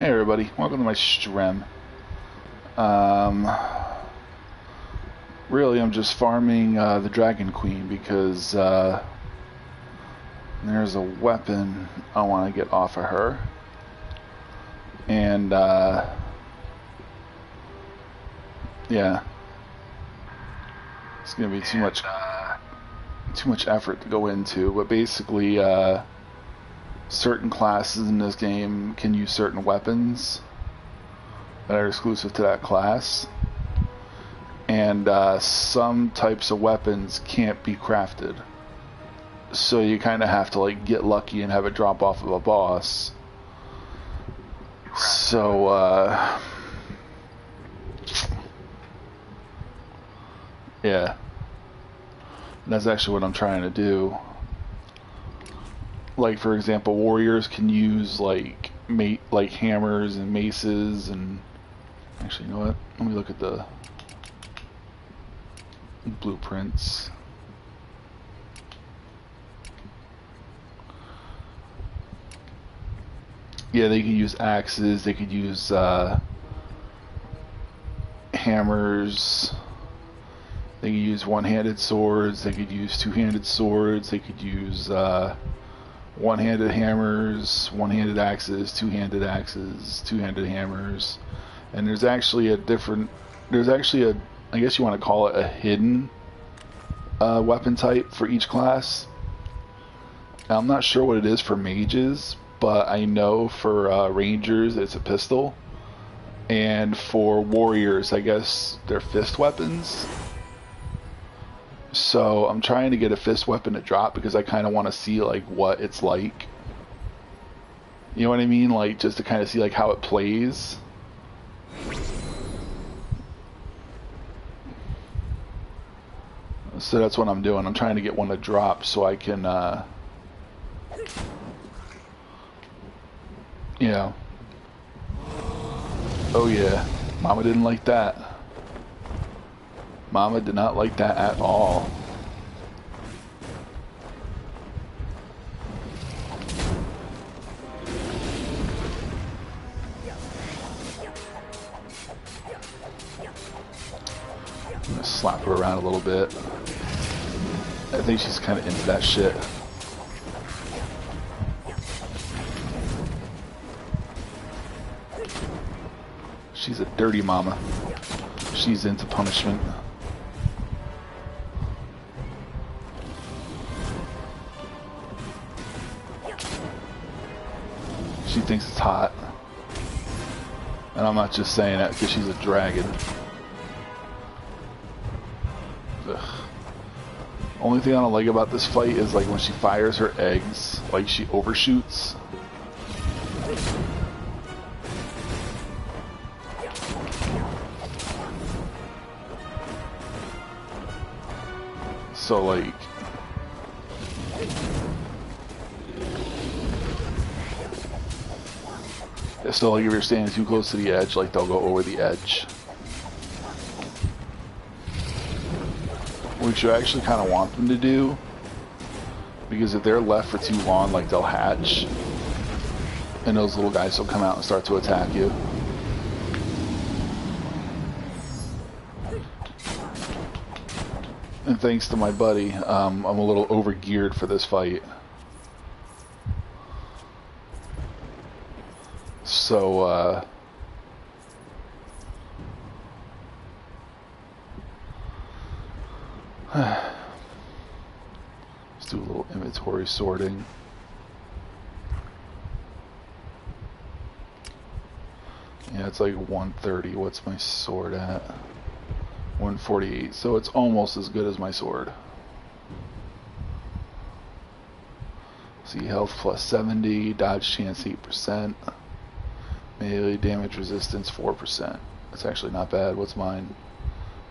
Hey everybody, welcome to my stream. Um, really, I'm just farming the Dragon Queen because there's a weapon I want to get off of her, and yeah, it's gonna be too much effort to go into. But basically, certain classes in this game can use certain weapons that are exclusive to that class. And some types of weapons can't be crafted, so you kind of have to like get lucky and have it drop off of a boss. So yeah, that's actually what I'm trying to do. Like for example, warriors can use like hammers and maces, and actually, you know what? Let me look at the blueprints. Yeah, they could use axes, they could use hammers, they could use one-handed swords, they could use two-handed swords, they could use one-handed hammers, one-handed axes, two-handed hammers. And there's actually I guess you want to call it a hidden weapon type for each class. Now, I'm not sure what it is for mages, but I know for rangers it's a pistol, and for warriors I guess they're fist weapons. So I'm trying to get a fist weapon to drop because I kind of want to see like what it's like. You know what I mean? Like just to kind of see like how it plays. So that's what I'm doing. I'm trying to get one to drop so I can you know. Oh yeah, Mama didn't like that. Mama did not like that at all. I'm gonna slap her around a little bit. I think she's kind of into that shit. She's a dirty mama. She's into punishment. She thinks it's hot. And I'm not just saying that because she's a dragon. Ugh. Only thing I don't like about this fight is like when she fires her eggs, like she overshoots. So like if you're standing too close to the edge, like they'll go over the edge. Which you actually kind of want them to do, because if they're left for too long, like they'll hatch, and those little guys will come out and start to attack you. And thanks to my buddy, I'm a little over-geared for this fight. So, let's do a little inventory sorting. Yeah, it's like 130. What's my sword at? 148. So it's almost as good as my sword. See, health plus 70, dodge chance 8%, melee damage resistance 4%. That's actually not bad. What's mine?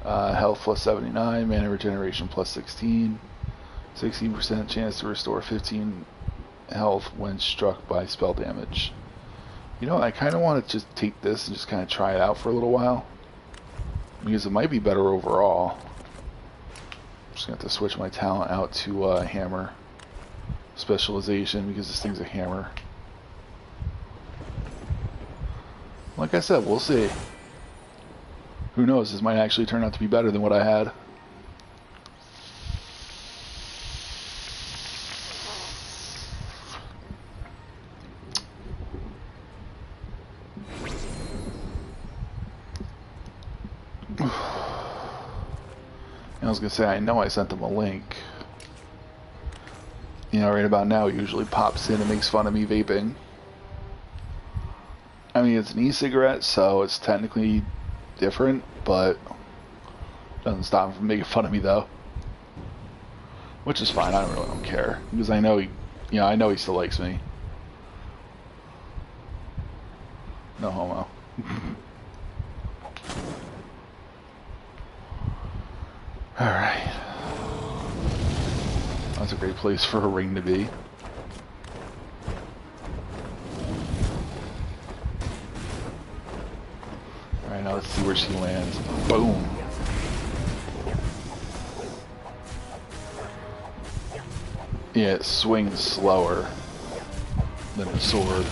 Health plus 79, mana regeneration plus 16, 16% chance to restore 15 health when struck by spell damage. You know, I kind of want to just take this and just kind of try it out for a little while, because it might be better overall. I'm just going to have to switch my talent out to hammer specialization, because this thing's a hammer. Like I said, we'll see. Who knows, this might actually turn out to be better than what I had. I was gonna say, I know I sent them a link. You know, right about now, it usually pops in and makes fun of me vaping. I mean, it's an e-cigarette, so it's technically different, but doesn't stop him from making fun of me, though. Which is fine, I really don't care. Because I know I know he still likes me. No homo. Alright. That's a great place for a ring to be. Alright, now let's see where she lands. Boom! Yeah, it swings slower than the sword.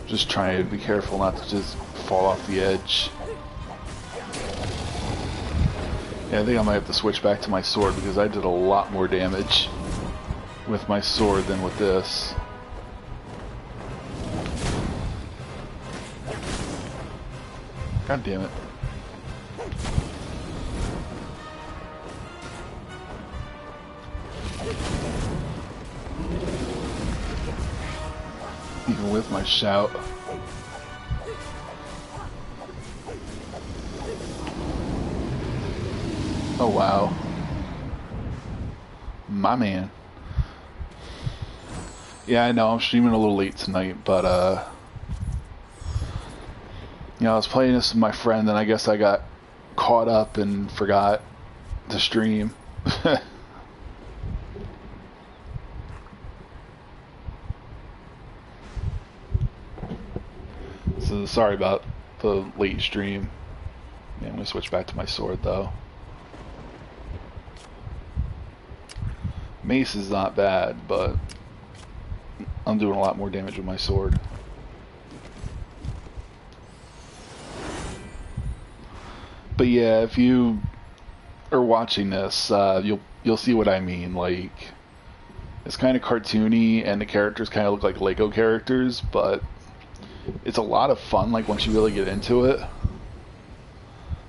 Just trying to be careful not to just fall off the edge. Yeah, I think I might have to switch back to my sword because I did a lot more damage with my sword than with this. God damn it. Even with my shout. Oh wow. My man. Yeah, I know, I'm streaming a little late tonight, but you know, I was playing this with my friend and I guess I got caught up and forgot to stream. So sorry about the late stream. Yeah, I'm gonna switch back to my sword though. Mace is not bad, but I'm doing a lot more damage with my sword. But yeah, if you are watching this, you'll see what I mean. Like, it's kind of cartoony, and the characters kind of look like Lego characters, but it's a lot of fun. Like once you really get into it,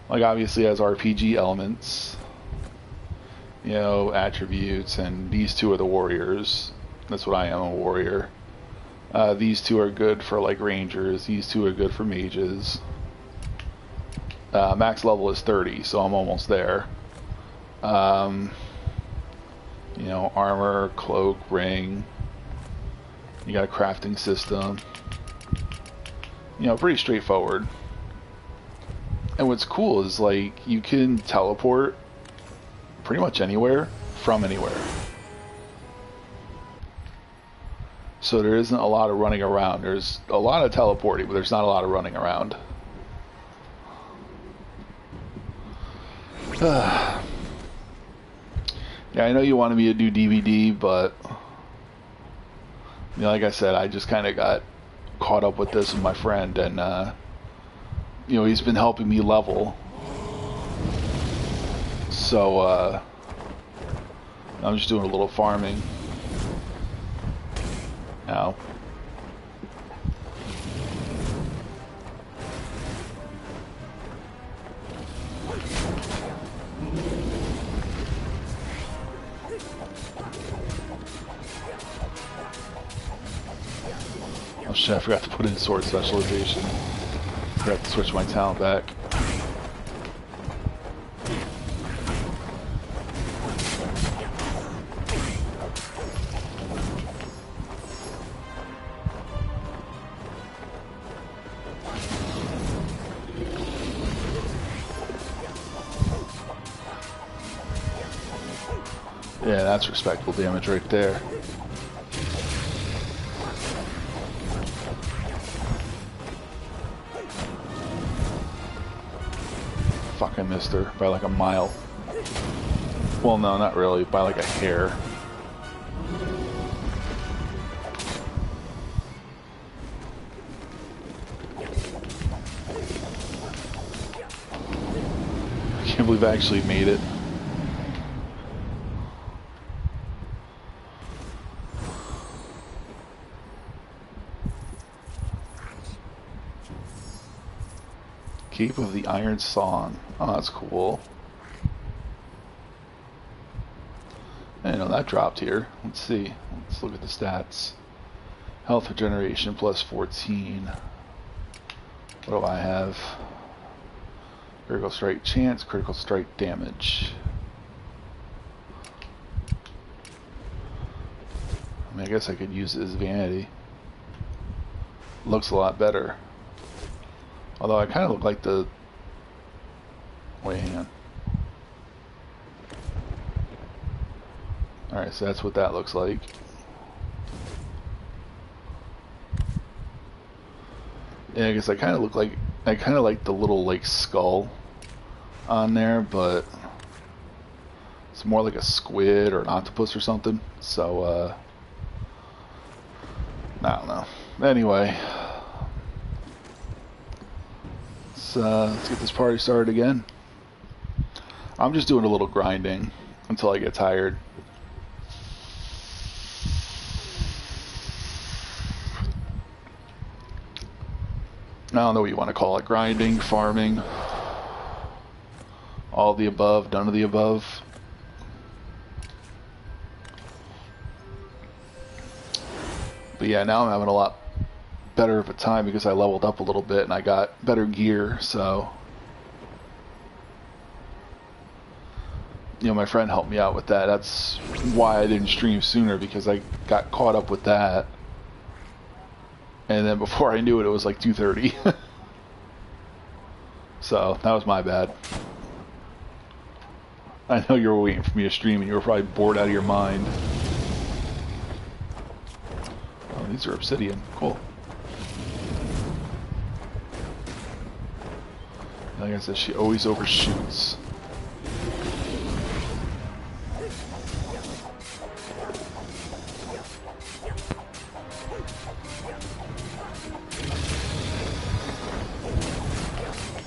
like obviously it has RPG elements, you know, attributes, and these two are the warriors. That's what I am, a warrior. These two are good for like rangers. These two are good for mages. Max level is 30, so I'm almost there. You know, armor, cloak, ring. You got a crafting system. You know, pretty straightforward. And what's cool is like you can teleport pretty much anywhere from anywhere. So there isn't a lot of running around. There's a lot of teleporting, but there's not a lot of running around. Yeah, I know you wanted me to do DVD, but you know, like I said, I just kind of got caught up with this with my friend, and you know, he's been helping me level. So I'm just doing a little farming now. Oh shit, I forgot to put in sword specialization. I forgot to switch my talent back. Yeah, that's respectable damage right there. Fuck, I missed her by like a mile. Well, no, not really, by like a hair. I can't believe I actually made it. Cape of the Iron Song. Oh, that's cool. I didn't know that dropped here. Let's see. Let's look at the stats. Health regeneration plus 14. What do I have? Critical strike chance, critical strike damage. I mean, I guess I could use it as vanity. Looks a lot better. Although I kind of look like the... Wait, hang on. Alright, so that's what that looks like. Yeah, I guess I kind of look like... I kind of like the little, like, skull on there, but... It's more like a squid or an octopus or something. So, I don't know. Anyway... let's get this party started again. I'm just doing a little grinding until I get tired. I don't know what you want to call it. Grinding, farming, all of the above, none of the above. But yeah, now I'm having a lot better of a time because I leveled up a little bit and I got better gear, so you know, my friend helped me out with that. That's why I didn't stream sooner, because I got caught up with that, and then before I knew it, it was like 2:30. So that was my bad. I know you were waiting for me to stream and you were probably bored out of your mind. Oh, these are obsidian. Cool. Like I said, she always overshoots.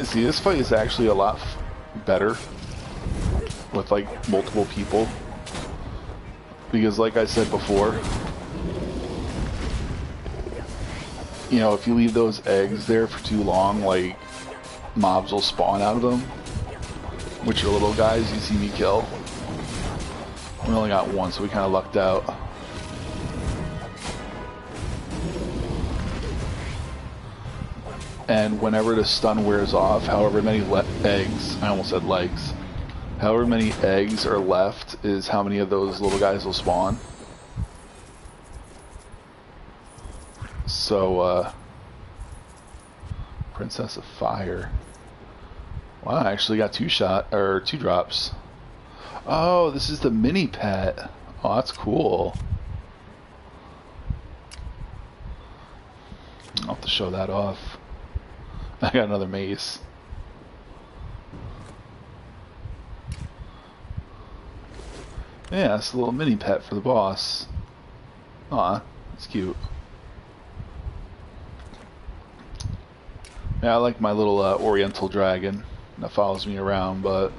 See, this fight is actually a lot better with like multiple people, because like I said before, you know, if you leave those eggs there for too long, like, mobs will spawn out of them, which are little guys you see me kill. We only got one, so we kind of lucked out. And whenever the stun wears off, however many eggs, I almost said legs, however many eggs are left is how many of those little guys will spawn. So, Princess of Fire. Wow, I actually got two drops. Oh, this is the mini pet. Oh, that's cool. I'll have to show that off. I got another mace. Yeah, it's a little mini pet for the boss. Aw, it's cute. Yeah, I like my little Oriental dragon that follows me around, but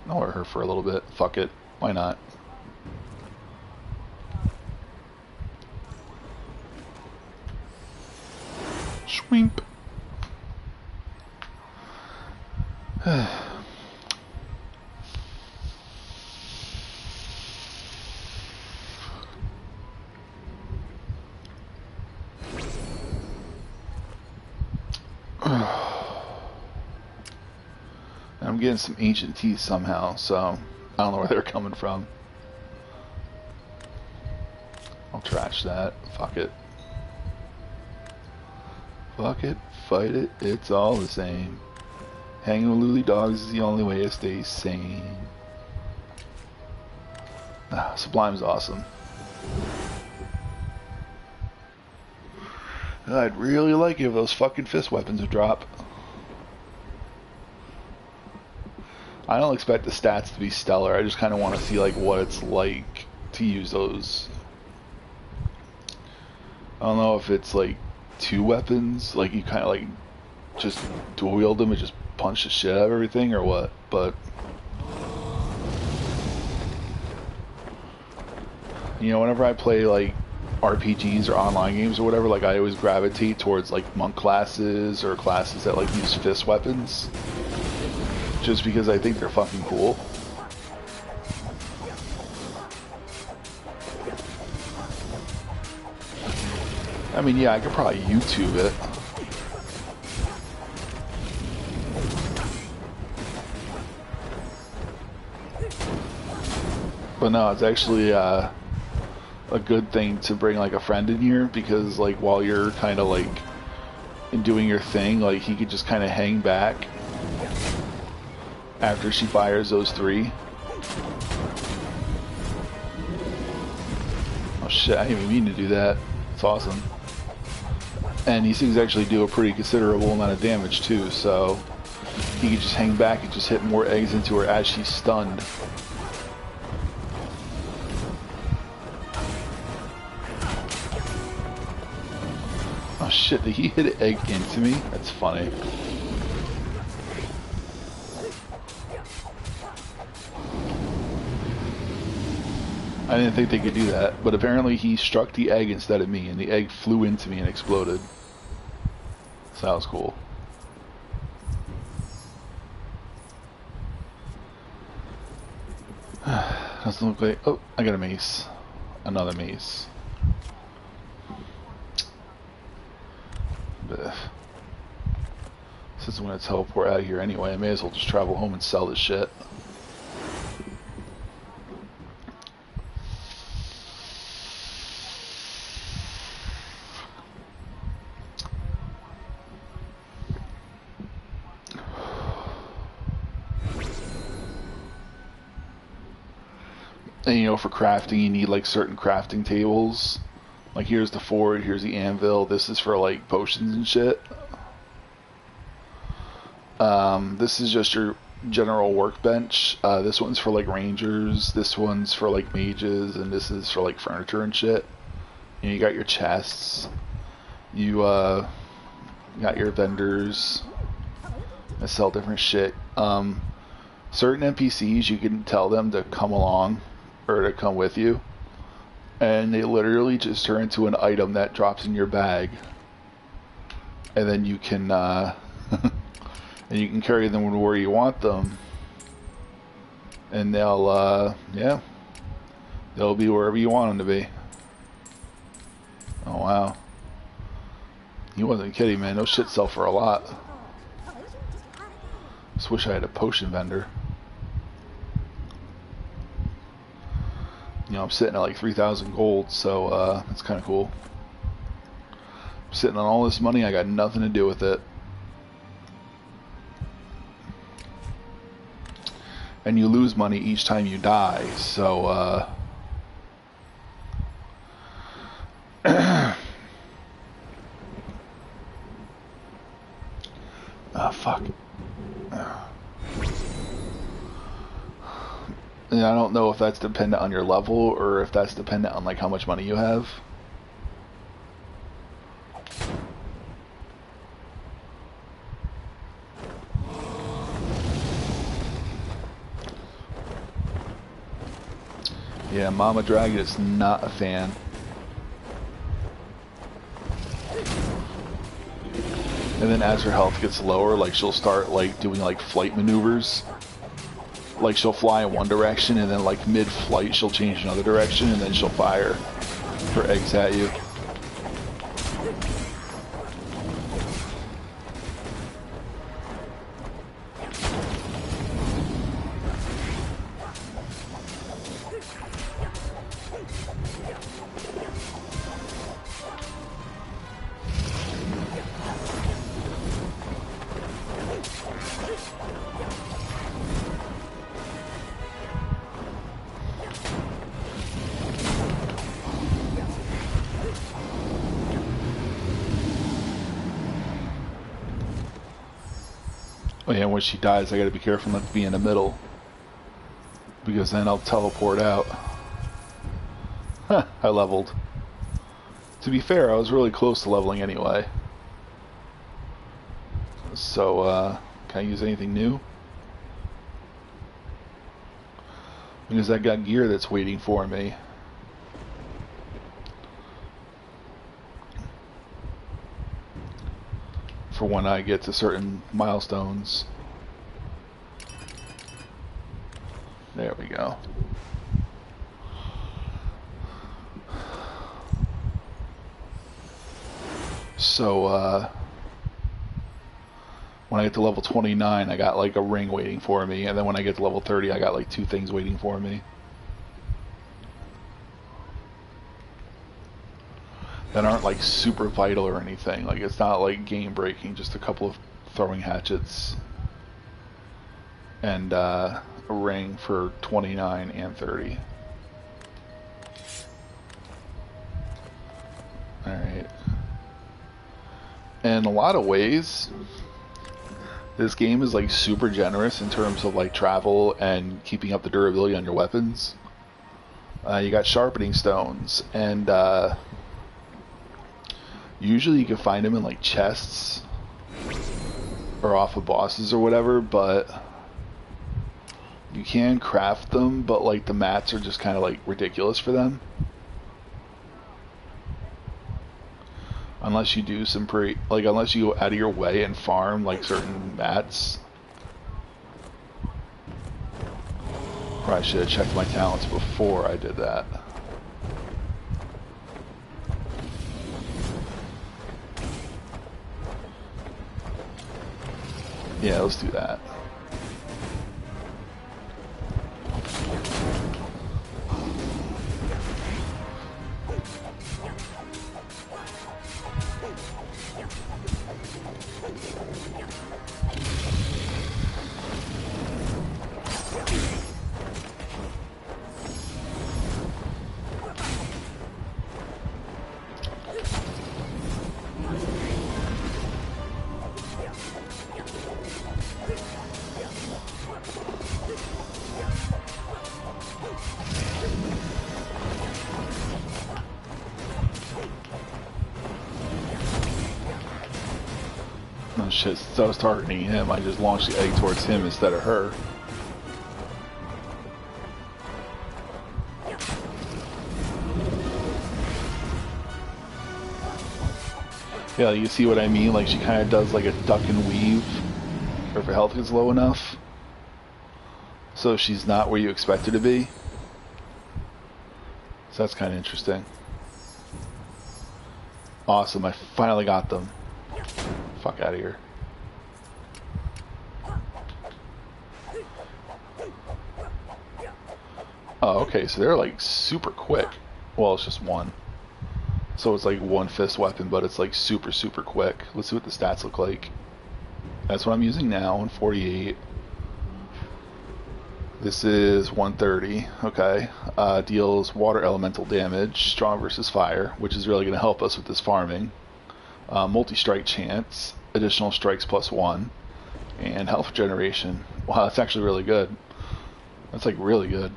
I'll wear her for a little bit. Fuck it. Why not? Shwimp. I'm getting some ancient teeth somehow, so I don't know where they're coming from. I'll trash that. Fuck it. Fuck it. Fight it. It's all the same. Hanging with lily dogs is the only way to stay sane. Ah, Sublime's awesome. I'd really like it if those fucking fist weapons would drop. I don't expect the stats to be stellar. I just kind of want to see like what it's like to use those. I don't know if it's like two weapons, like you kind of like just dual wield them and just punch the shit out of everything, or what. But you know, whenever I play like RPGs or online games or whatever, like I always gravitate towards like monk classes or classes that like use fist weapons, just because I think they're fucking cool. I mean, yeah, I could probably YouTube it. But no, it's actually a good thing to bring like a friend in here, because like while you're kind of like doing your thing, like he could just kind of hang back after she fires those three. Oh shit, I didn't even mean to do that. It's awesome. And these things actually do a pretty considerable amount of damage too, so he could just hang back and just hit more eggs into her as she's stunned. Oh shit, did he hit an egg into me? That's funny. I didn't think they could do that, but apparently he struck the egg instead of me, and the egg flew into me and exploded. So that was cool. Doesn't look like... Oh, I got a mace. Another mace. But since I'm going to teleport out of here anyway, I may as well just travel home and sell this shit. And you know, for crafting, you need like certain crafting tables. Like here's the forge, here's the anvil. This is for like potions and shit. This is just your general workbench. This one's for like rangers. This one's for like mages, and this is for like furniture and shit. And you got your chests. You got your vendors that sell different shit. Certain NPCs, you can tell them to come along or to come with you, and they literally just turn into an item that drops in your bag, and then you can and you can carry them where you want them, and they'll yeah, they'll be wherever you want them to be. Oh wow, he wasn't kidding, man. Those shit sell for a lot. Just wish I had a potion vendor. You know, I'm sitting at like 3,000 gold, so that's kind of cool. I'm sitting on all this money, I got nothing to do with it. And you lose money each time you die, so fuck. And I don't know if that's dependent on your level or if that's dependent on like how much money you have. Yeah, Mama Dragon is not a fan. And then as her health gets lower, like she'll start like doing like flight maneuvers. Like she'll fly in one direction, and then like mid-flight she'll change another direction, and then she'll fire her eggs at you. Oh yeah, when she dies, I gotta be careful not to be in the middle, because then I'll teleport out. Huh, I leveled. To be fair, I was really close to leveling anyway. So, can I use anything new? Because I got gear that's waiting for me. For when I get to certain milestones. There we go. So, when I get to level 29, I got like a ring waiting for me, and then when I get to level 30, I got like 2 things waiting for me. That aren't like super vital or anything. Like, it's not like game breaking, just a couple of throwing hatchets and a ring for 29 and 30. Alright. In a lot of ways, this game is like super generous in terms of like travel and keeping up the durability on your weapons. You got sharpening stones, and usually you can find them in like chests or off of bosses or whatever, but you can craft them, but like the mats are just kind of like ridiculous for them. Unless you do some unless you go out of your way and farm like certain mats. Probably should have checked my talents before I did that. Yeah, let's do that. Oh shit, since I was targeting him, I just launched the egg towards him instead of her. Yeah, you see what I mean? Like, she kind of does like a duck and weave, or if her health is low enough. So she's not where you expect her to be. So that's kind of interesting. Awesome, I finally got them. Fuck out of here. Oh, okay, so they're like super quick. Well, it's just one. So it's like one fist weapon, but it's like super, super quick. Let's see what the stats look like. That's what I'm using now, 148. This is 130, okay. Deals water elemental damage, strong versus fire, which is really going to help us with this farming. Multi-strike chance, additional strikes +1, and health generation. Wow, that's actually really good. That's like really good.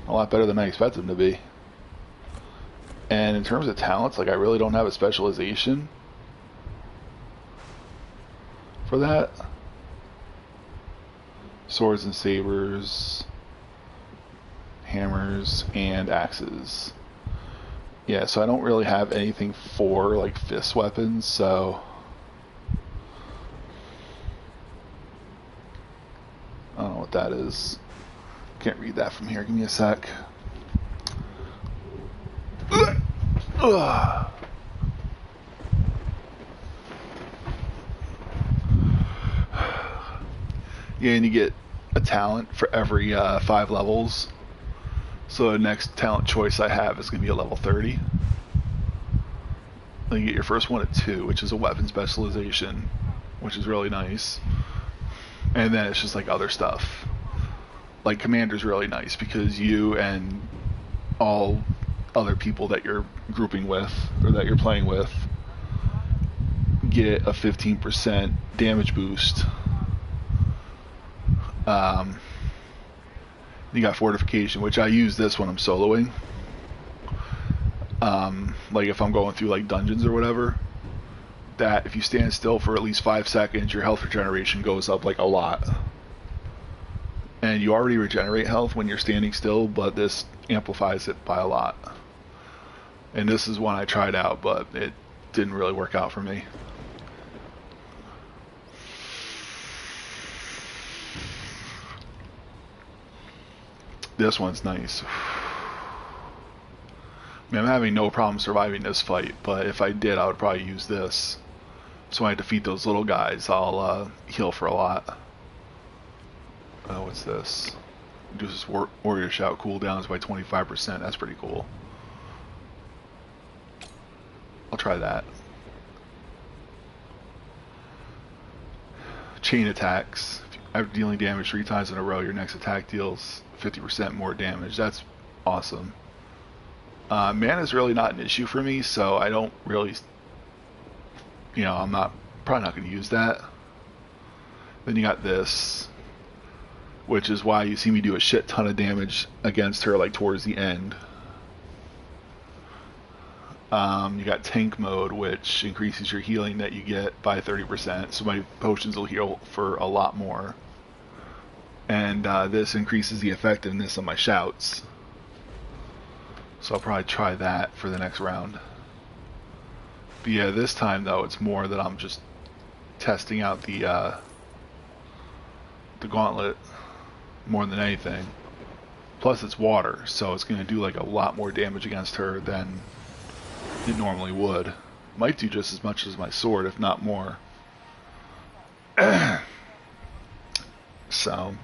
A lot better than I expected them to be. And in terms of talents, like I really don't have a specialization for that. Swords and sabers, hammers, and axes. Yeah, so I don't really have anything for like fist weapons, so I don't know what that is. Can't read that from here. Give me a sec. Ugh. Yeah, and you get a talent for every 5 levels. So the next talent choice I have is going to be a level 30. Then you get your first one at 2, which is a weapon specialization, which is really nice. And then it's just like other stuff. Like Commander's really nice because you and all other people that you're grouping with or that you're playing with get a 15% damage boost Um, you got fortification, which I use this when I'm soloing. Like if I'm going through like dungeons or whatever, that if you stand still for at least 5 seconds, your health regeneration goes up like a lot. And you already regenerate health when you're standing still, but this amplifies it by a lot. And this is one I tried out, but it didn't really work out for me. This one's nice. I mean, I'm having no problem surviving this fight, but if I did, I would probably use this. So when I defeat those little guys, I'll heal for a lot. What's this? Reduces warrior shout cooldowns by 25%. That's pretty cool. I'll try that. Chain attacks. After dealing damage 3 times in a row, your next attack deals 50% more damage. That's awesome. Mana is really not an issue for me, so I don't really, I'm probably not going to use that. Then you got this, which is why you see me do a shit ton of damage against her, like towards the end. You got tank mode, which increases your healing that you get by 30%, so my potions will heal for a lot more. And this increases the effectiveness of my shouts. So I'll probably try that for the next round. But yeah, this time though, it's more that I'm just testing out the gauntlet more than anything. Plus it's water, so it's going to do like a lot more damage against her than it normally would. Might do just as much as my sword, if not more. So,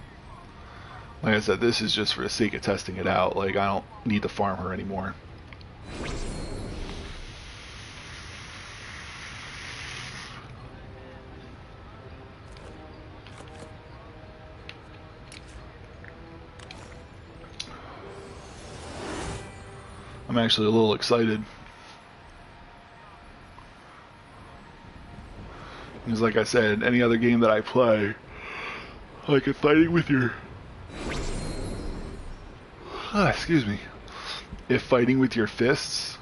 like I said, this is just for the sake of testing it out. Like, I don't need to farm her anymore. I'm actually a little excited. Because like I said, any other game that I play, like if fighting with your... excuse me. If fighting with your fists,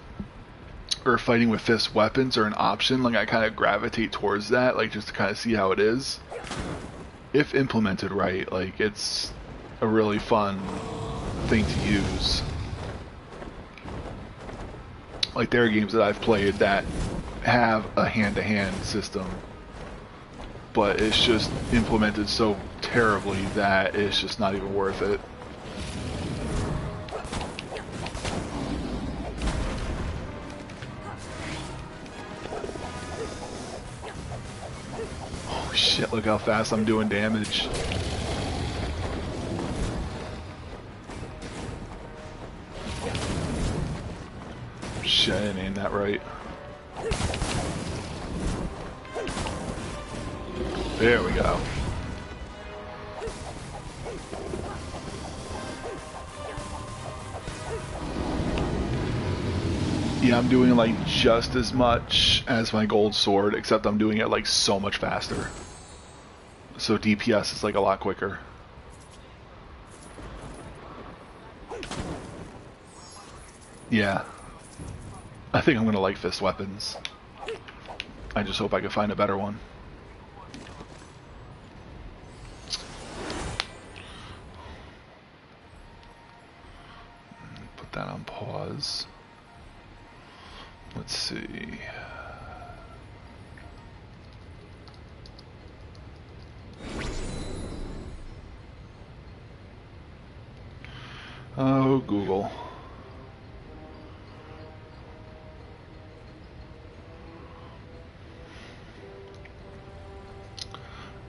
or fighting with fist weapons are an option, like I kind of gravitate towards that, like just to kind of see how it is. If implemented right, like it's a really fun thing to use. Like there are games that I've played that have a hand-to-hand system, but it's just implemented so terribly that it's just not even worth it. Oh shit, look how fast I'm doing damage. Shit, I didn't aim that right. There we go. Yeah, I'm doing like just as much as my gold sword, except I'm doing it like so much faster. So DPS is like a lot quicker. Yeah. I think I'm gonna like fist weapons. I just hope I can find a better one. Put that on pause. Let's see. Oh, Google.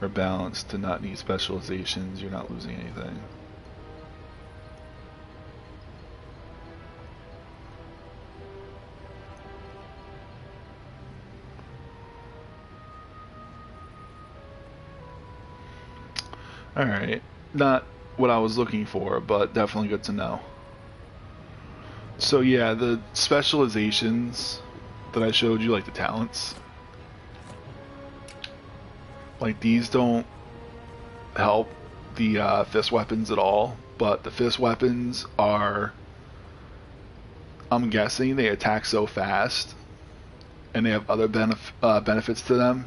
Or balanced to not need specializations, you're not losing anything. Alright, not what I was looking for, but definitely good to know. So yeah, the specializations that I showed you, like the talents, like these don't help the fist weapons at all, but the fist weapons are, I'm guessing they attack so fast and they have other benefits to them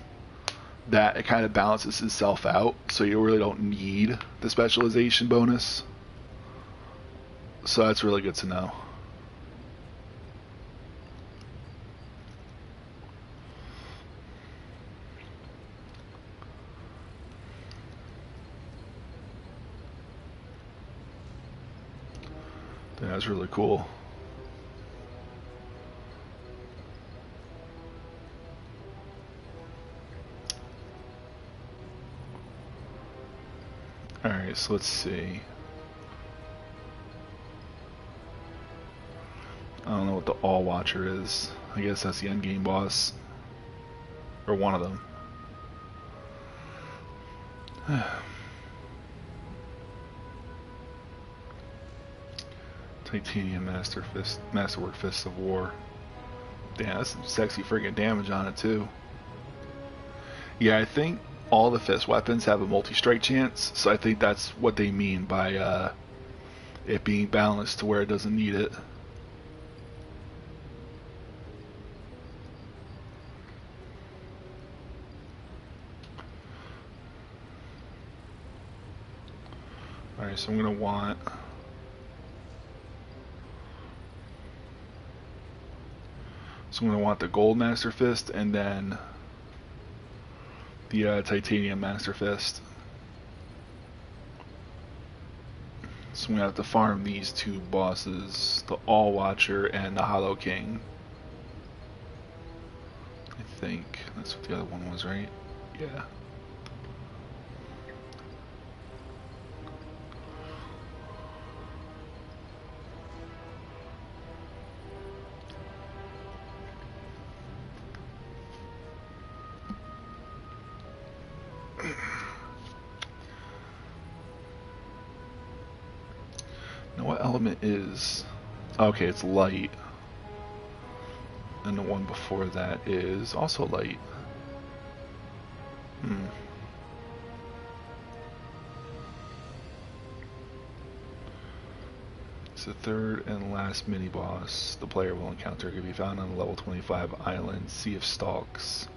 that it kind of balances itself out, so you really don't need the specialization bonus. So that's really good to know. That's really cool. Alright, so let's see. I don't know what the All Watcher is. I guess that's the endgame boss. Or one of them. Titanium Masterwork Fist of War. Damn, that's some sexy friggin' damage on it too. Yeah, I think all the fist weapons have a multi-strike chance, so I think that's what they mean by it being balanced to where it doesn't need it. Alright, so I'm gonna want the Gold Master Fist and then the Titanium Master Fist. So I'm gonna have to farm these two bosses, the All Watcher and the Hollow King. I think that's what the other one was, right? Yeah. Now what element is... Okay, it's light. And the one before that is also light. It's the third and last mini-boss the player will encounter. Can be found on the level 25 island, Sea of Stalks.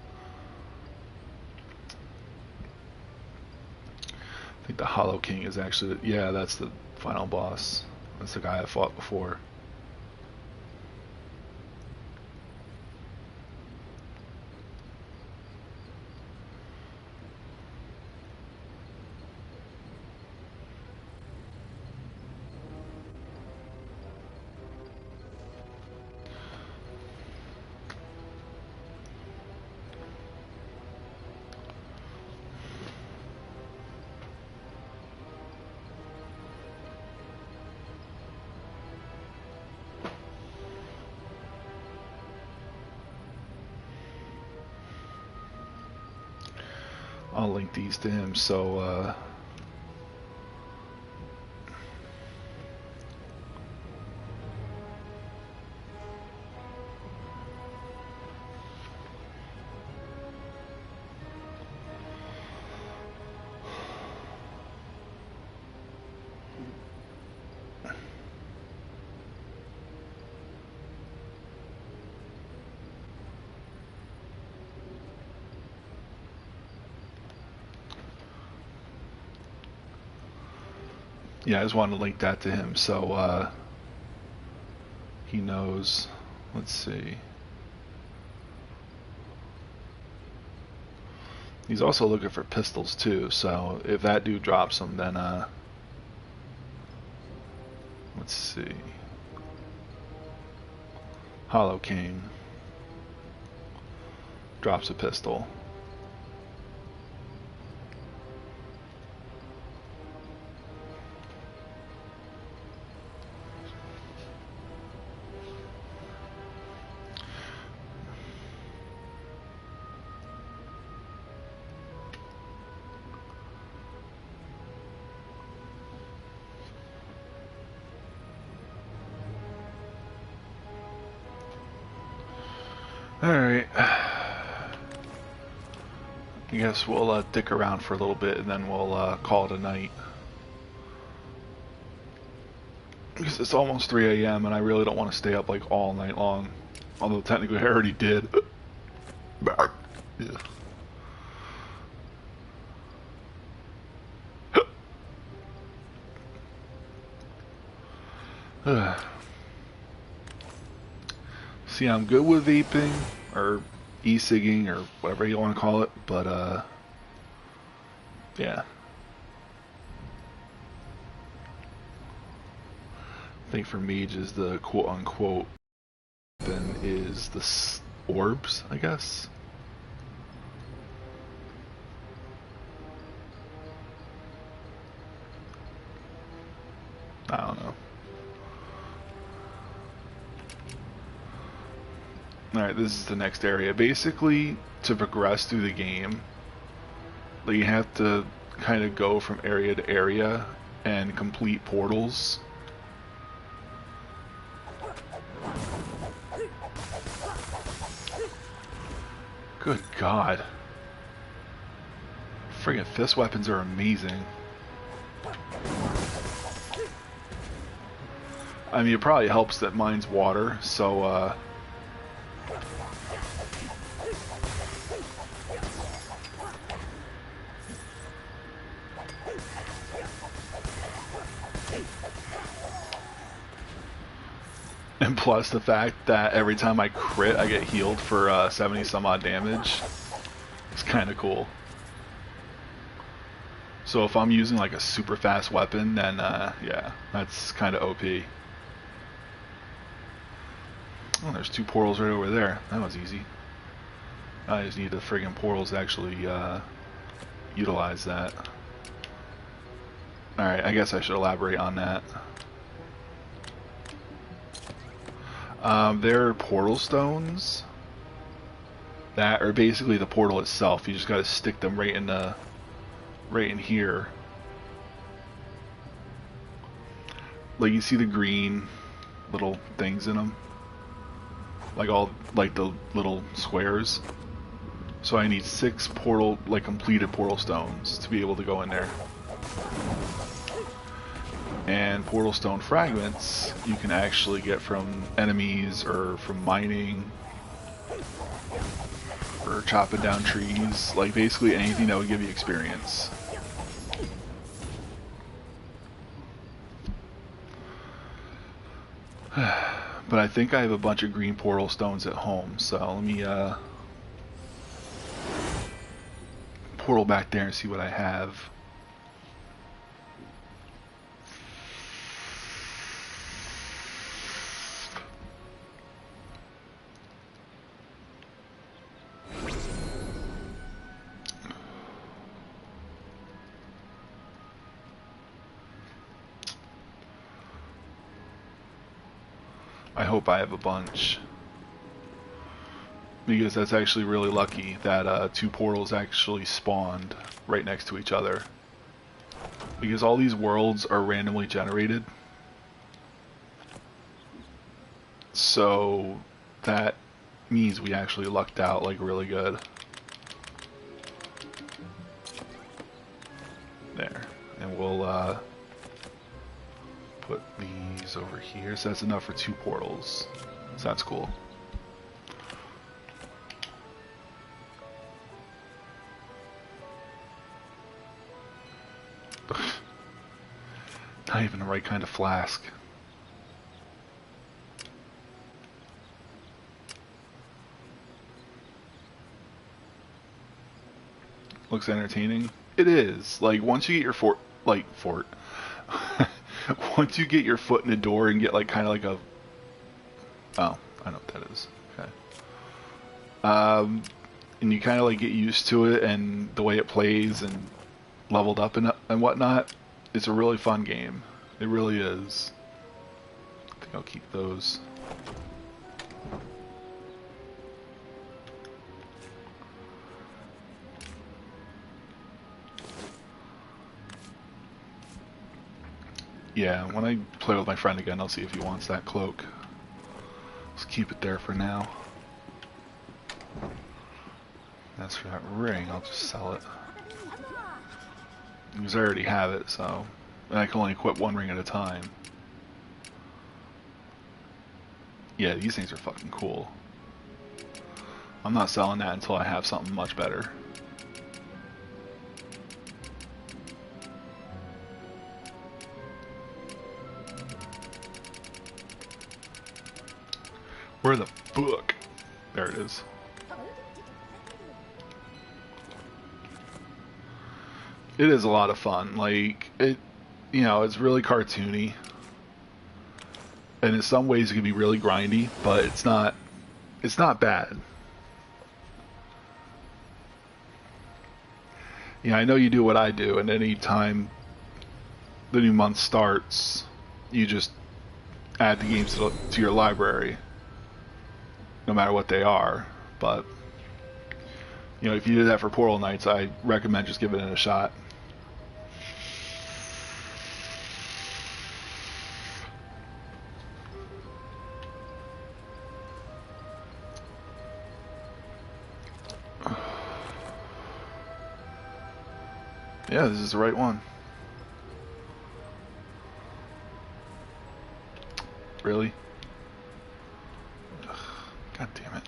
I think the Hollow King is actually... Yeah, that's the final boss. That's the guy I fought before. I'll link these to him, so yeah, I just wanted to link that to him so he knows. Let's see. He's also looking for pistols too, so if that dude drops them, then let's see. Hollow King drops a pistol. Alright. I guess we'll dick around for a little bit and then we'll call it a night. Because it's almost 3 a.m. and I really don't want to stay up like all night long. Although technically I already did. Yeah. See, I'm good with vaping or e-cigging or whatever you want to call it, but yeah. I think for me, just the quote-unquote then is the orbs, I guess. I don't know. Alright, this is the next area. Basically, to progress through the game, like, you have to kind of go from area to area and complete portals. Good God. Friggin' fist weapons are amazing. I mean, it probably helps that mine's water, so, and plus the fact that every time I crit, I get healed for 70 some odd damage. It's kind of cool. So if I'm using like a super fast weapon, then yeah, that's kind of OP. Oh, there's 2 portals right over there. That was easy. I just need the friggin' portals to actually utilize that. Alright, I guess I should elaborate on that. There are portal stones that are basically the portal itself. You just gotta stick them right in here. Like, you see the green little things in them? Like the little squares. So I need 6 completed portal stones to be able to go in there. And portal stone fragments you can actually get from enemies or from mining or chopping down trees. Like, basically anything that would give you experience. But I think I have a bunch of green portal stones at home, so let me portal back there and see what I have. I hope I have a bunch. Because that's actually really lucky that 2 portals actually spawned right next to each other. Because all these worlds are randomly generated. So that means we actually lucked out like really good. There. And we'll put these over here. So that's enough for 2 portals. So that's cool. Not even the right kind of flask. Looks entertaining. It is. Like, once you get your once you get your foot in the door and get like kind of like a, oh, I know what that is. Okay. And you kind of like get used to it and the way it plays and leveled up and whatnot. It's a really fun game. It really is. I think I'll keep those. Yeah, when I play with my friend again, I'll see if he wants that cloak. Let's keep it there for now. As for that ring, I'll just sell it. Because I already have it, so... And I can only equip 1 ring at a time. Yeah, these things are fucking cool. I'm not selling that until I have something much better. Where the fuck? There it is. It is a lot of fun. Like, it, you know, it's really cartoony. And in some ways it can be really grindy, but it's not bad. Yeah, I know you do what I do, and any time the new month starts, you just add the games to your library, no matter what they are. But, you know, if you did that for Portal Knights, I recommend just giving it a shot. Yeah, this is the right one. Really? Ugh, God damn it.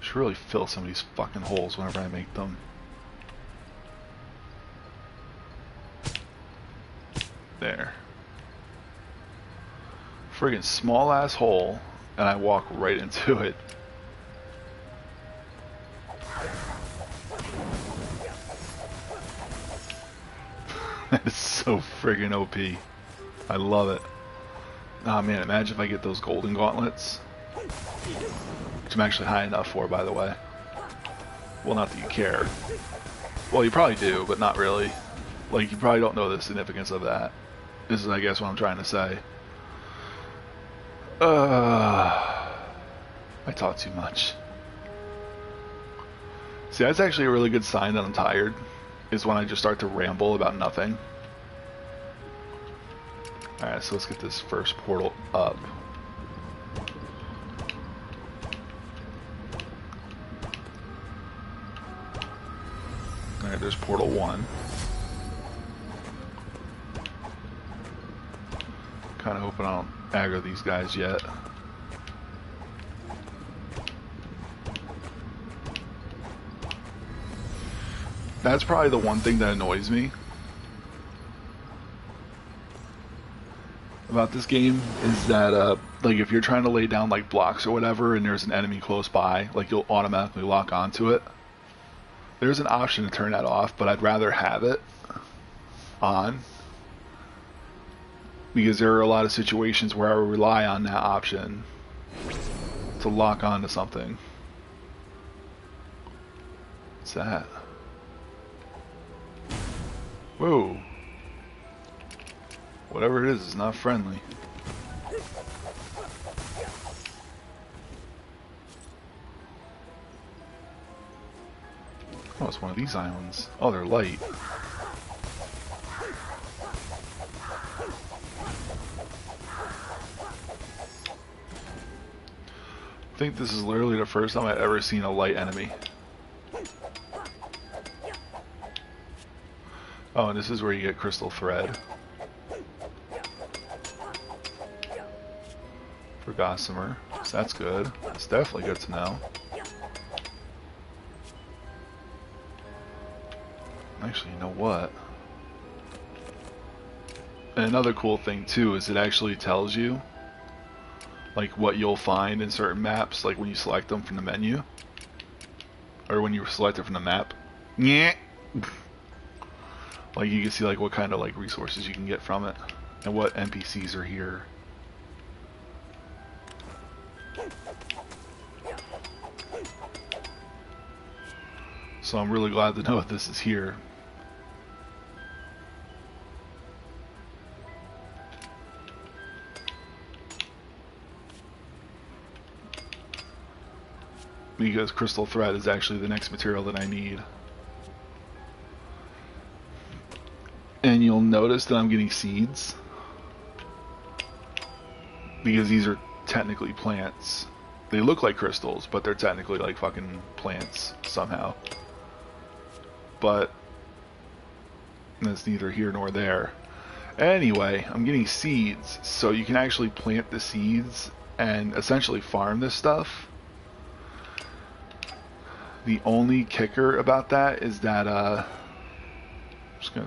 I should really fill some of these fucking holes whenever I make them. There. Friggin' small ass hole, and I walk right into it. That is so friggin' OP. I love it. Oh man, imagine if I get those golden gauntlets. Which I'm actually high enough for, by the way. Well, not that you care. Well, you probably do, but not really. Like, you probably don't know the significance of that. This is, I guess, what I'm trying to say. I talk too much. See, that's actually a really good sign that I'm tired. Is when I just start to ramble about nothing. Alright, so let's get this first portal up. Alright, there's portal 1. Kinda hoping I don't aggro these guys yet. That's probably the one thing that annoys me about this game, is that like if you're trying to lay down like blocks or whatever and there's an enemy close by, like you'll automatically lock onto it. There's an option to turn that off, but I'd rather have it on, because there are a lot of situations where I will rely on that option to lock onto something. What's that? Whoa. Whatever it is not friendly. Oh, it's one of these islands. Oh, they're light. I think this is literally the first time I've ever seen a light enemy. Oh, and this is where you get crystal thread. For Gossamer. So that's good. That's definitely good to know. Actually, you know what? And another cool thing too is it actually tells you like what you'll find in certain maps, like when you select them from the menu. Or when you select it from the map. Yeah. Like you can see like what kind of like resources you can get from it and what NPCs are here. So I'm really glad to know that this is here. Because crystal thread is actually the next material that I need. And you'll notice that I'm getting seeds, because these are technically plants. They look like crystals, but they're technically like fucking plants somehow. But that's neither here nor there. Anyway, I'm getting seeds, so you can actually plant the seeds and essentially farm this stuff. The only kicker about that is that I'm just gonna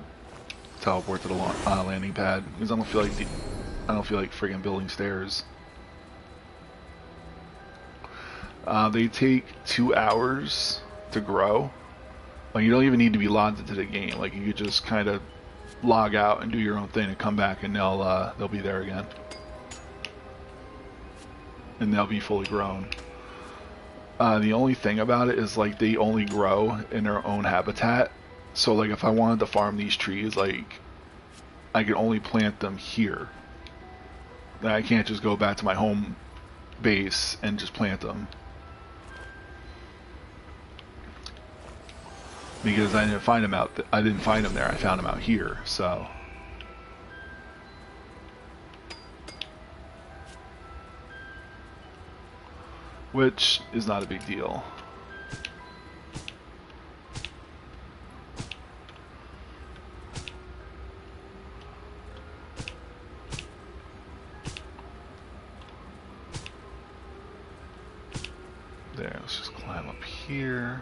teleport to the landing pad because I don't feel like friggin' building stairs. They take 2 hours to grow. Like, you don't even need to be logged into the game. Like, you could just kind of log out and do your own thing and come back, and they'll be there again, and they'll be fully grown. The only thing about it is, like, they only grow in their own habitat. So, like, if I wanted to farm these trees, like, I can only plant them here. I can't just go back to my home base and just plant them, because I didn't find them I didn't find them there. I found them out here. So, which is not a big deal. There, let's just climb up here.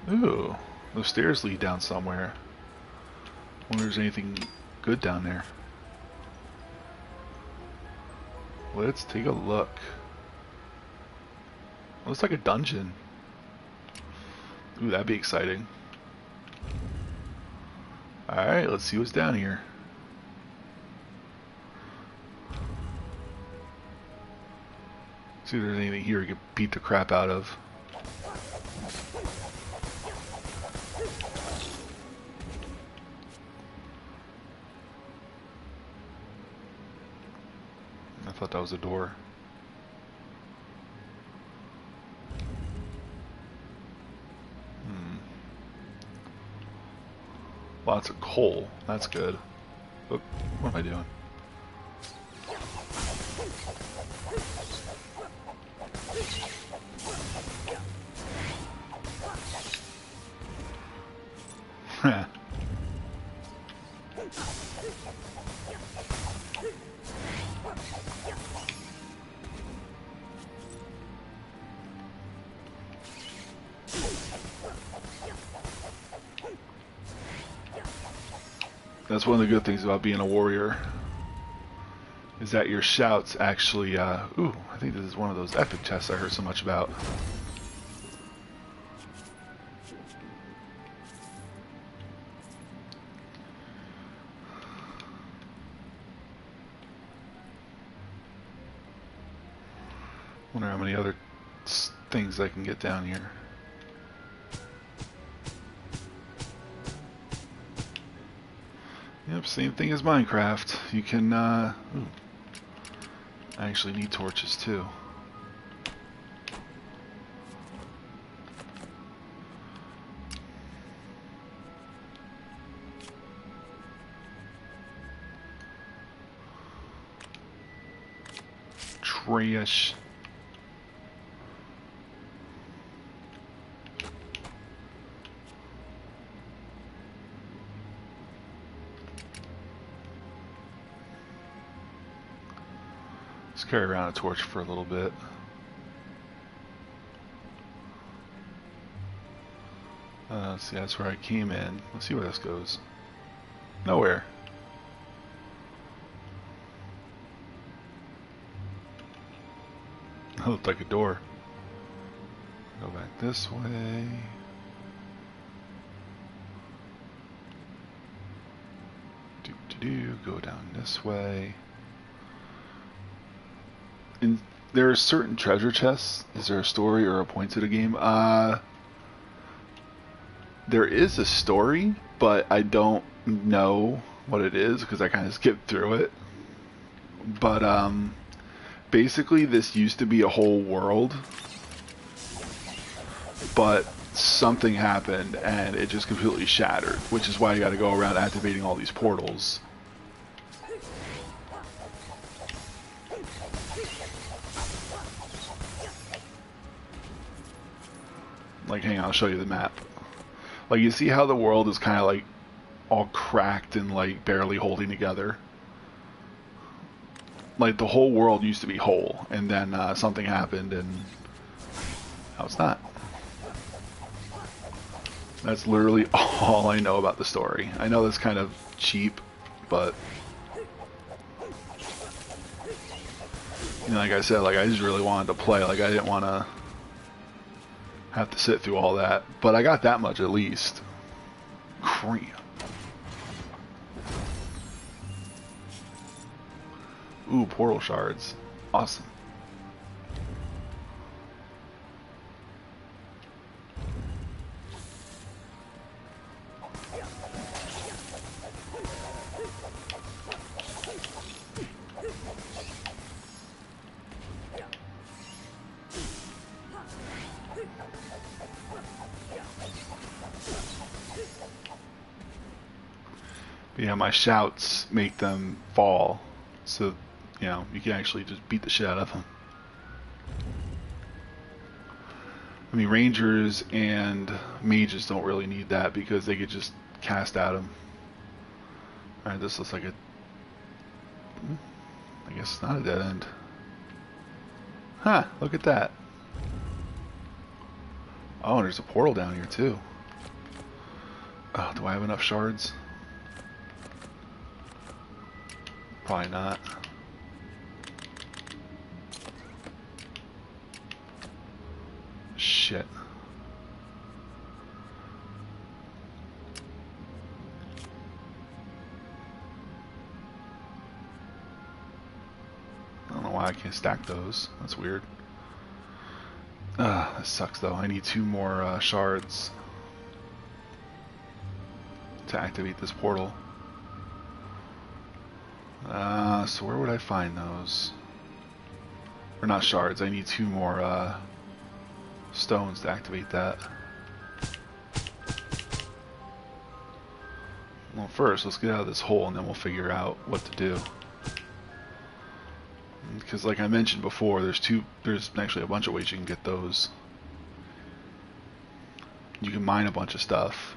Ooh, those stairs lead down somewhere. Wonder if there's anything good down there. Let's take a look. Looks like a dungeon. Ooh, that'd be exciting. Alright, let's see what's down here. See if there's anything here we can beat the crap out of. I thought that was a door. Lots of coal. That's good. Oop, what am I doing? That's one of the good things about being a warrior, is that your shouts actually, ooh, I think this is one of those epic chests I heard so much about. Wonder how many other things I can get down here. Yep, same thing as Minecraft. You can, ooh, I actually need torches too. Trash. Let's carry around a torch for a little bit. Let's see, that's where I came in. Let's see where this goes. Nowhere. That looked like a door. Go back this way. Go down this way. And there are certain treasure chests. Is there a story or a point to the game? There is a story, but I don't know what it is because I kind of skipped through it. But basically this used to be a whole world, but something happened and it just completely shattered, which is why you got to go around activating all these portals. Like, hang on, I'll show you the map. Like, you see how the world is kind of like all cracked and like barely holding together? like the whole world used to be whole, and then something happened, and now it's not. That's literally all I know about the story. I know that's kind of cheap, but you know, like I said, like I just really wanted to play. Like I didn't want to have to sit through all that, but I got that much at least. Cream. Ooh, portal shards. Awesome. But yeah, my shouts make them fall, so you know you can actually just beat the shit out of them. I mean, rangers and mages don't really need that because they could just cast at them. All right, this looks like a. I guess it's not a dead end. Huh? Look at that. Oh, and there's a portal down here too. Oh, do I have enough shards? Probably not. Shit. I don't know why I can't stack those. That's weird. That sucks though. I need 2 more shards to activate this portal. So where would I find those? Or not shards, I need 2 more stones to activate that. Well, first, let's get out of this hole and then we'll figure out what to do. Because like I mentioned before, there's actually a bunch of ways you can get those. You can mine a bunch of stuff.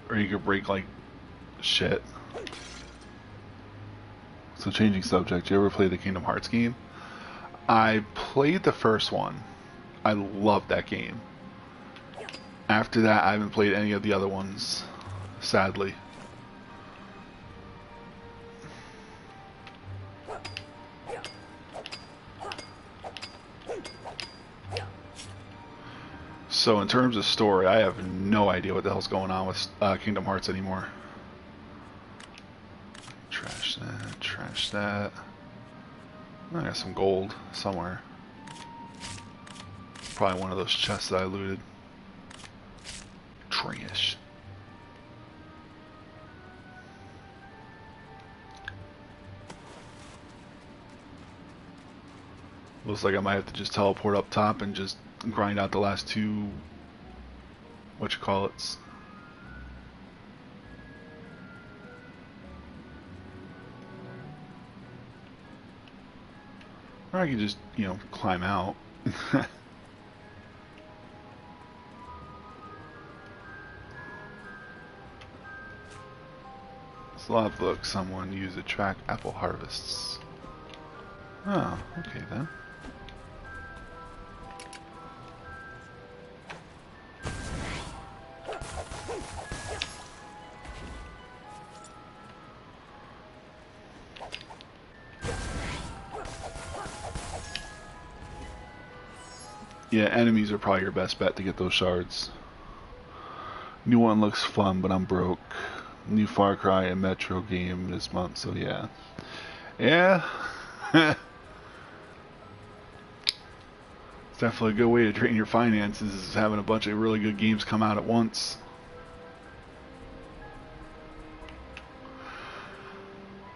Or you could break like shit. So changing subject, you ever play the Kingdom Hearts game? I played the first one. I loved that game. After that, I haven't played any of the other ones, sadly. So in terms of story, I have no idea what the hell's going on with Kingdom Hearts anymore. Trash that, trash that. I got some gold somewhere. Probably one of those chests that I looted. Trash. Looks like I might have to just teleport up top and just grind out the last 2 whatchamacallits. Or I can just, you know, climb out. Slav book, someone use to track apple harvests. Oh, okay then. Yeah, enemies are probably your best bet to get those shards. New one looks fun, but I'm broke. New Far Cry and Metro game this month, so yeah. Yeah. It's definitely a good way to drain your finances, is having a bunch of really good games come out at once.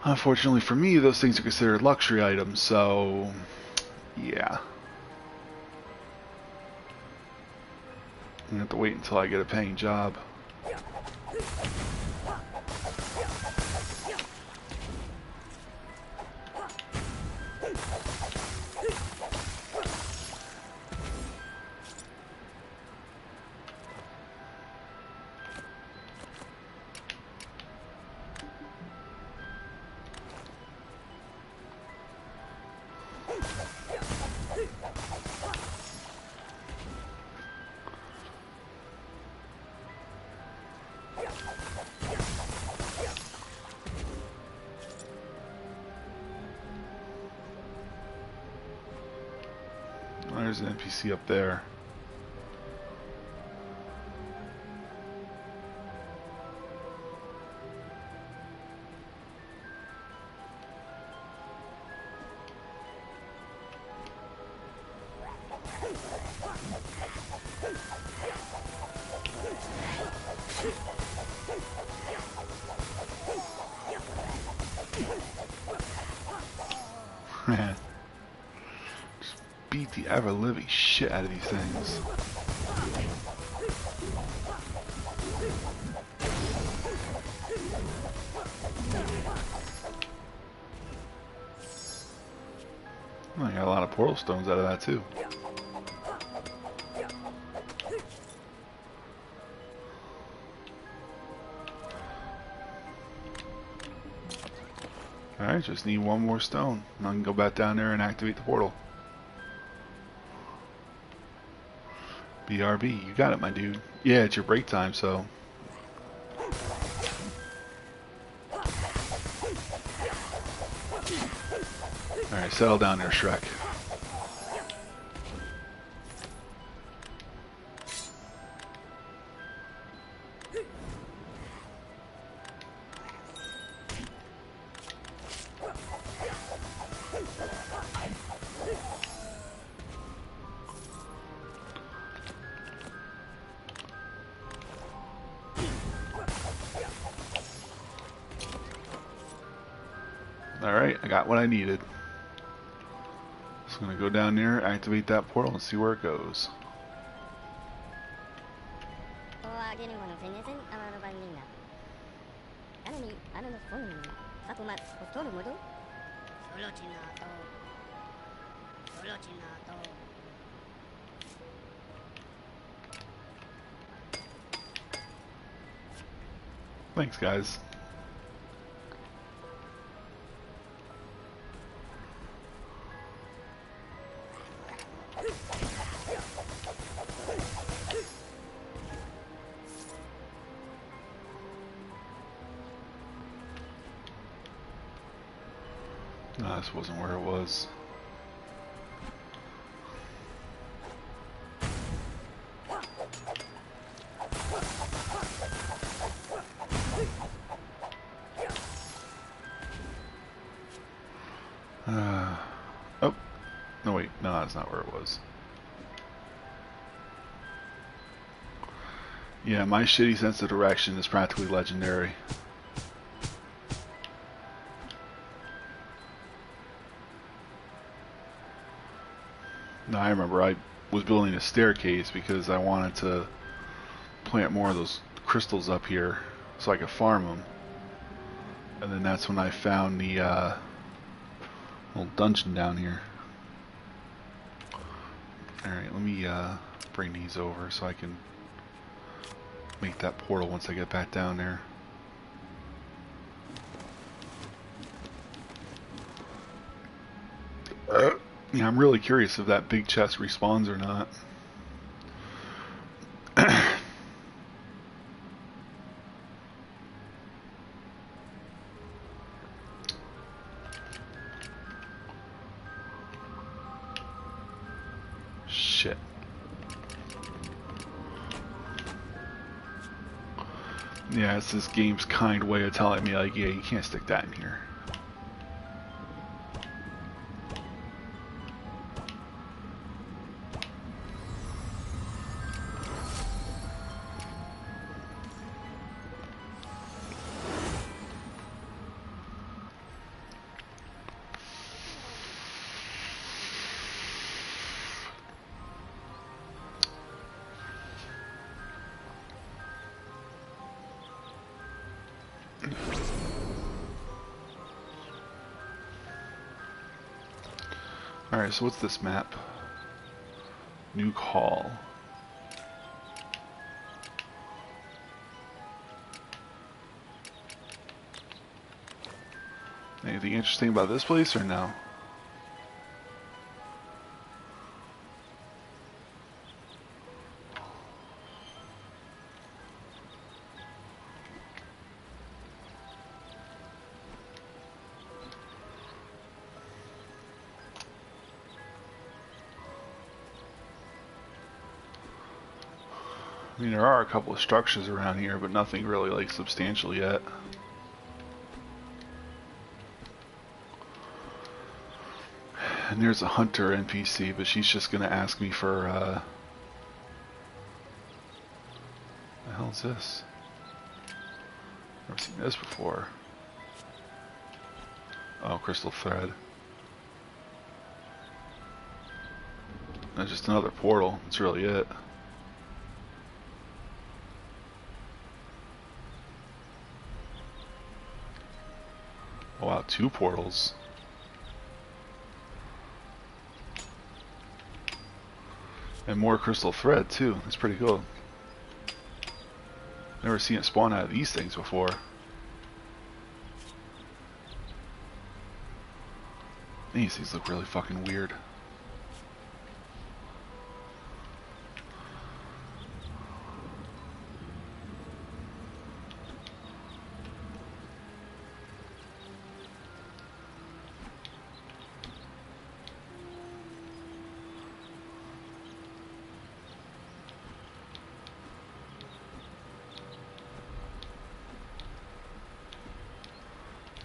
Unfortunately for me, those things are considered luxury items, so yeah. I'm gonna have to wait until I get a paying job. There's an NPC up there. Just beat the ever-living shit out of these things. Oh, I got a lot of portal stones out of that too. Alright, just need one more stone. And I can go back down there and activate the portal. BRB, you got it, my dude. Yeah, it's your break time, so. Alright, settle down there, Shrek. Alright, I got what I needed. Just gonna go down there, activate that portal, and see where it goes. Thanks, guys. No, this wasn't where it was. Oh, no wait, no, that's not where it was. Yeah, my shitty sense of direction is practically legendary. No, I remember I was building a staircase because I wanted to plant more of those crystals up here so I could farm them. And then that's when I found the little dungeon down here. Alright, let me bring these over so I can make that portal once I get back down there. Yeah, I'm really curious if that big chest respawns or not. Shit. Yeah, it's this game's kind way of telling me, like, yeah, you can't stick that in here. Alright, so what's this map? Nuke Hall. Anything interesting about this place or no? I mean, there are a couple of structures around here, but nothing really like substantial yet. And there's a hunter NPC, but she's just gonna ask me for, the hell is this? Never seen this before. Oh, crystal thread. That's just another portal. That's really it. Oh, wow, 2 portals. And more crystal thread too. That's pretty cool. Never seen it spawn out of these things before. These things look really fucking weird.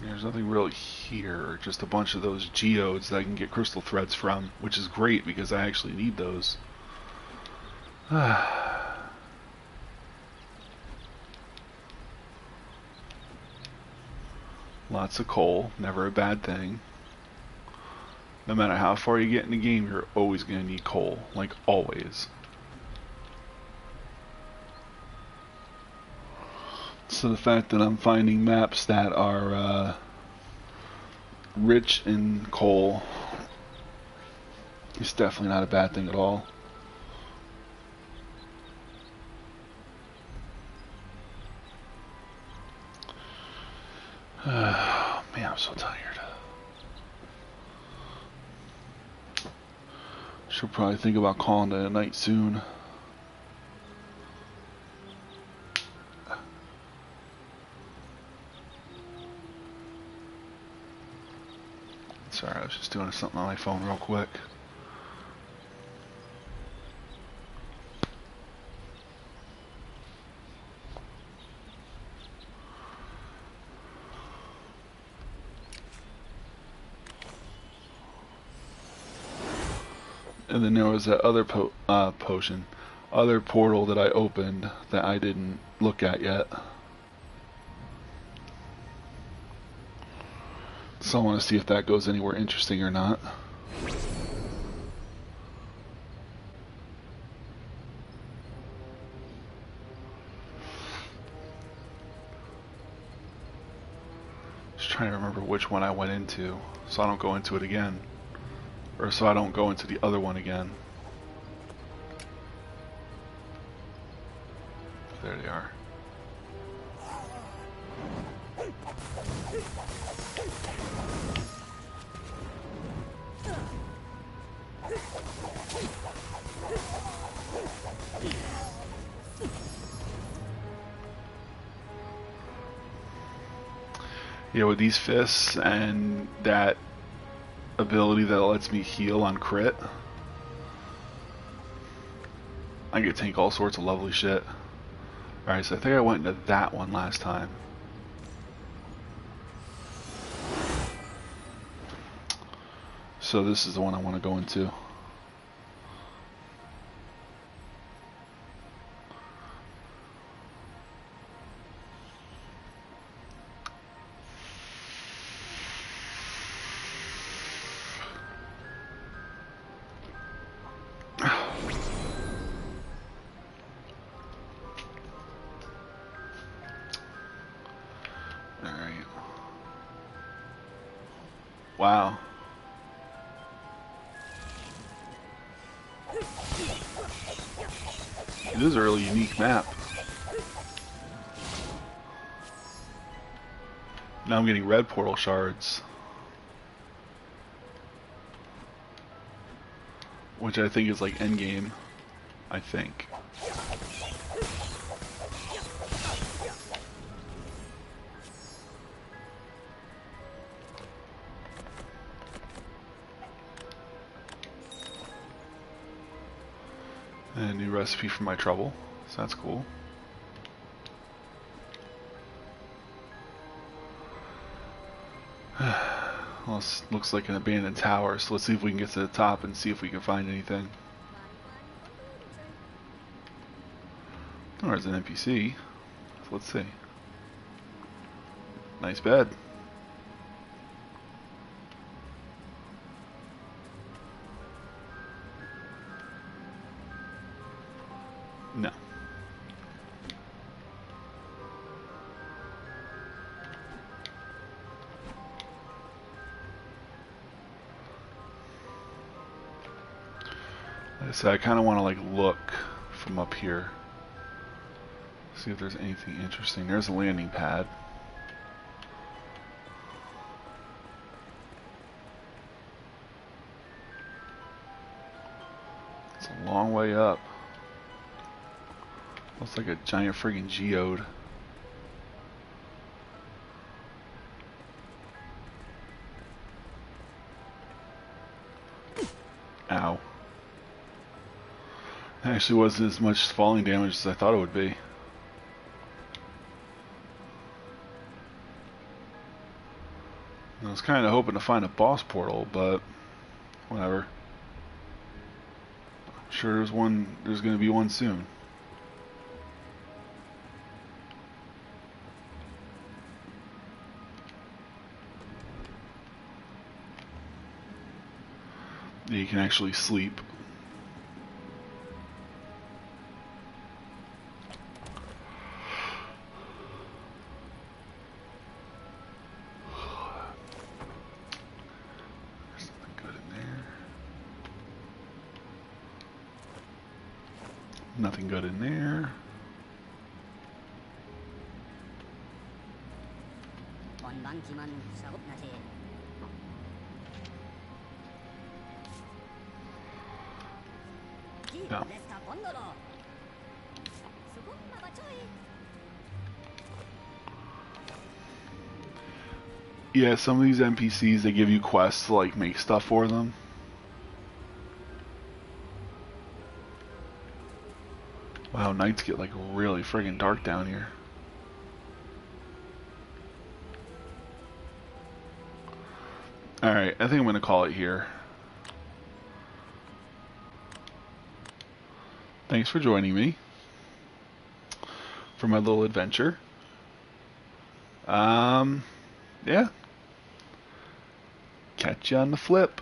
There's nothing really here, just a bunch of those geodes that I can get crystal threads from, which is great because I actually need those. Lots of coal, never a bad thing. No matter how far you get in the game, you're always going to need coal, like always. So the fact that I'm finding maps that are rich in coal is definitely not a bad thing at all. Man, I'm so tired. Should probably think about calling it a night soon. Sorry, I was just doing something on my phone real quick. And then there was that other other portal that I opened that I didn't look at yet. So I want to see if that goes anywhere interesting or not. Just trying to remember which one I went into, so I don't go into it again. Or so I don't go into the other one again. There they are. Yeah, with these fists and that ability that lets me heal on crit, I can tank all sorts of lovely shit. Alright, so I think I went into that one last time. So this is the one I want to go into. Wow. This is a really unique map. Now I'm getting red portal shards, which I think is like endgame, I think. And a new recipe for my trouble. So that's cool. Well, this looks like an abandoned tower, so let's see if we can get to the top and see if we can find anything. Oh, there's an NPC. So let's see. Nice bed. No. Like I said, I kind of want to like look from up here. See if there's anything interesting. There's a landing pad. It's a long way up. Looks like a giant friggin' geode. Ow. It actually wasn't as much falling damage as I thought it would be. I was kind of hoping to find a boss portal, but whatever. I'm sure there's one. There's going to be one soon. You can actually sleep. There's something good in there. Nothing good in there. No. Yeah, some of these NPCs, they give you quests to like make stuff for them. Wow, nights get like really friggin' dark down here. Alright, I think I'm gonna call it here. Thanks for joining me for my little adventure. Yeah. Catch you on the flip.